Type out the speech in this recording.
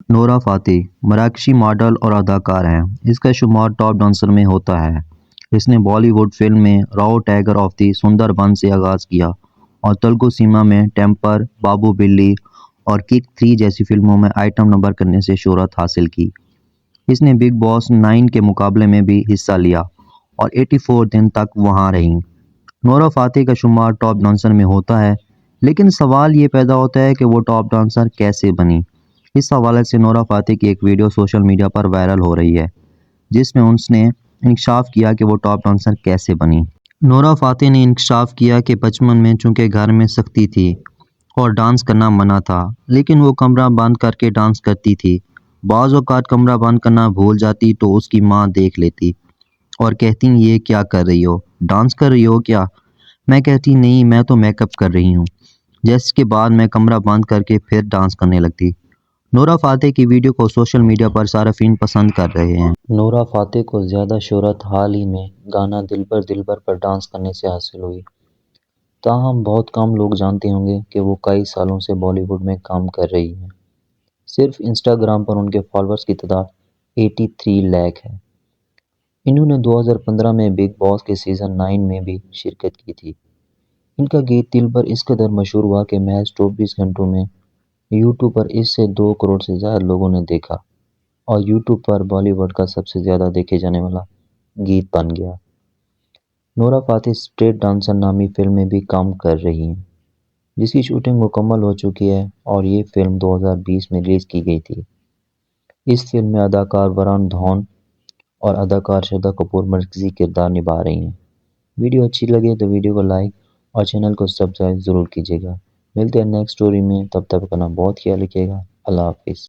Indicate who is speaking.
Speaker 1: نورا فاتح مراکشی ماڈل اور اداکار ہیں۔ اس کا شمار ٹاپ ڈانسر میں ہوتا ہے۔ اس نے بالی ووڈ فلم میں راؤ ٹائگر آف دی سندر بن سے آغاز کیا اور تلگو سیما میں ٹیمپر، بابو بلی اور کک 3 جیسی فلموں میں آئٹم نمبر کرنے سے شہرت حاصل کی۔ اس نے بگ باس 9 کے مقابلے میں بھی حصہ لیا اور 84 دن تک وہاں رہی۔ نورا فاتح کا شمار ٹاپ ڈانسر میں ہوتا ہے، لیکن سوال یہ پیدا ہوتا ہے کہ وہ ٹاپ ڈانسر کیسے بنی۔ اس حوالے سے نورا فاتح کی ایک ویڈیو سوشل میڈیا پر وائرل ہو رہی ہے، جس میں اس نے انکشاف کیا کہ وہ ٹاپ ڈانسر کیسے بنی۔ نورا فاتح نے انکشاف کیا کہ بچپن میں چونکہ گھر میں سختی تھی اور ڈانس کرنا منع تھا، لیکن وہ کمرہ بند کر کے ڈانس کرتی تھی۔ بعض اوقات کمرہ بند کرنا بھول جاتی تو اس کی ماں دیکھ لیتی اور کہتی یہ کیا کر رہی ہو، ڈانس کر رہی ہو کیا؟ میں کہتی نہیں، میں تو میک اپ کر رہی ہوں، جس کے بعد میں کمرہ بند کر کے پھر ڈانس کرنے لگتی۔ نورا فاتح کی ویڈیو کو سوشل میڈیا پر صارفین پسند کر رہے ہیں۔ نورا فاتح کو زیادہ شہرت حال ہی میں گانا دلبر دلبر پر ڈانس کرنے سے حاصل ہوئی۔ تاہم بہت کم لوگ جانتے ہوں گے کہ وہ کئی سالوں سے بالی ووڈ میں کام کر رہی ہیں۔ صرف انسٹاگرام پر ان کے فالوورز کی تعداد 83 لاکھ ہے۔ انہوں نے 2015 میں بگ باس کے سیزن 9 میں بھی شرکت کی تھی۔ ان کا گیت دلبر اس قدر مشہور ہوا کہ محض 24 گھنٹوں میں یوٹیوب پر اس سے 2 کروڑ سے زیادہ لوگوں نے دیکھا اور یوٹیوب پر بالی ووڈ کا سب سے زیادہ دیکھے جانے والا گیت بن گیا۔ نورا فاتح اسٹریٹ ڈانسر نامی فلم میں بھی کام کر رہی ہیں، جس کی شوٹنگ مکمل ہو چکی ہے اور یہ فلم 2020 میں ریلیز کی گئی تھی۔ اس فلم میں اداکار ورن دھون اور اداکار شردا کپور مرکزی کردار نبھا رہی ہیں۔ ویڈیو اچھی لگے تو ویڈیو کو لائک اور چینل کو سبسکرائب ضرور کیجیے گا۔ ملتے ہیں نیکسٹ سٹوری میں، تب تک اپنا بہت خیال رکھیے گا۔ اللہ حافظ۔